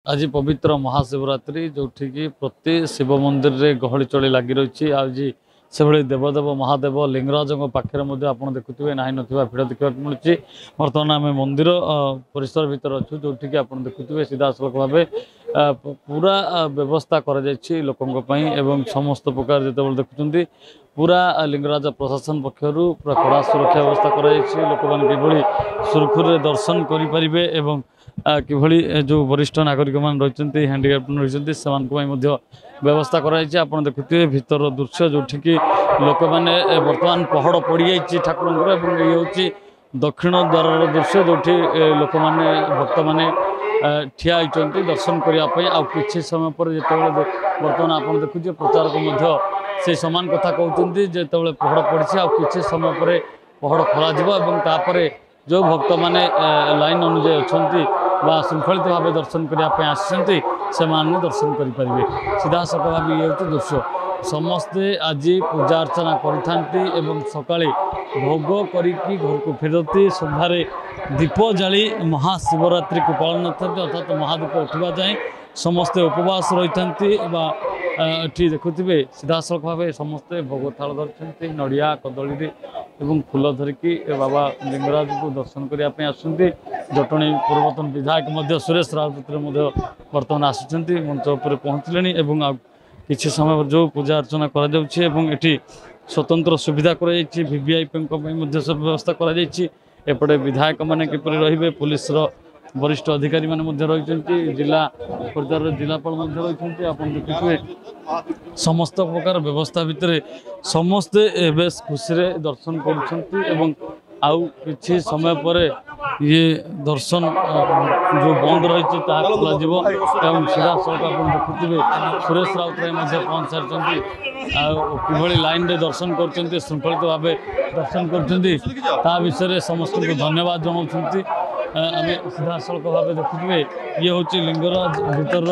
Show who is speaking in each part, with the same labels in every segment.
Speaker 1: आज पवित्र महाशिवरात्रि जोठिकी प्रति शिव मंदिर रे गहली चली लगी रही आज से भाई देवदेव महादेव लिंगराज पाखे आप देखुए ना ना भिड़ देखा मिलूँ। बर्तमान आम मंदिर परिसर भितर अच्छु जोठिकी आप देखुए सीधा सड़क भाव पूरा व्यवस्था कर समस्त प्रकार जो देखुं पूरा लिंगराज प्रशासन पक्षर पूरा कड़ा सुरक्षा व्यवस्था कर सुरखुरी दर्शन करें किभली जो वरिष्ठ नागरिक मान रही हैंडिक्राफ्ट रही से व्यवस्था कराई। आप देखुए भीतर दृश्य जोठिकी लोक मैंने बर्तमान पहड़ पड़ जाइए ठाकुर ये हूँ दक्षिण द्वार दृश्य जो लोक मैंने भक्त मैंने ठिया होती दर्शन करने कि समय पर जो बर्तमान आप देखुए प्रचारक से समान कथा कहते जो पहड़ पड़ी कि समय पर पहड़ खोल जो भक्त मैंने लाइन अनुजाई अच्छा श्रृंखलित भाव दर्शन करने से दर्शन करेंगे। सीधा सड़क भाव ये हूँ दृश्य समस्ते आज पूजा अर्चना करें सकाले भोग करी घर को फेरती सन्धार दीप जाली महाशिवरात्रि को पालन अर्थात महादीप उठा जाए समस्ते उपवास रही देखुए सीधा सड़क भाव समस्ते भोग थाल धरती नड़िया कदली फूल धरिकी बाबा लिंगराज को दर्शन करने आसुँच। जटणी पूर्वतन विधायक सुरेश राउत बर्तमान आसुँच मंच उपर पहुँचले किसी समय जो पूजा अर्चना कर स्वतंत्र सुविधा वीवीआईपी व्यवस्था करपटे विधायक मैंने किपर रे पुलिस वरिष्ठ अधिकारी मैंने रही जिला पर्यायर जिलापाल रही आप देखुए समस्त प्रकार व्यवस्था भितर समस्ते बेस खुशी दर्शन कर किसी समय पर ये दर्शन जो बंद रही खोल सीधा सड़क आप देखुए सुरेश राउत पहुँच सारी कि लाइन रे दर्शन कर श्रृंखलित भाव दर्शन कर विषय समस्त को धन्यवाद जनाऊँ। आम सीधा सड़क भाव देखुए ये हूँ लिंगराज भीतर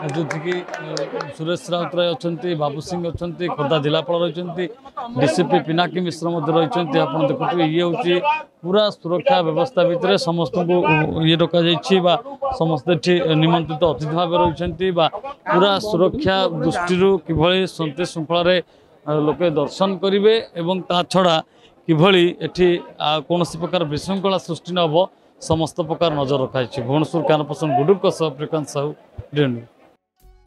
Speaker 1: जो सुरेश राउत राय अच्छा बाबू सिंह अच्छा खोर्धा जिलापाल रही डीसीपी पिनाकी मिश्र रही आप देखुए ये हूँ पूरा सुरक्षा व्यवस्था भितर समस्त को ये डक समस्ते निमंत्रित अतिथि भाव रही पूरा सुरक्षा दृष्टि किभली शांति श्रृंखला लोके दर्शन करेंगे एवं ता छड़ा किभली एठी कौन प्रकार विशृंखला सृष्टि न हो समस्त प्रकार नजर रखाई। भुवनेश्वर कानपसन गुडुक श्रीकांत साहू डेनु।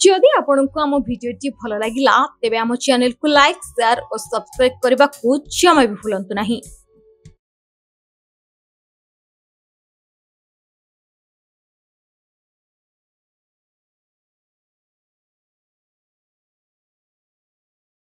Speaker 2: जदि आपंक आम भिडी भल लगा तेब आम चैनल को लाइक शेयर और सब्सक्राइब करने को जमा भी भूलु नहीं।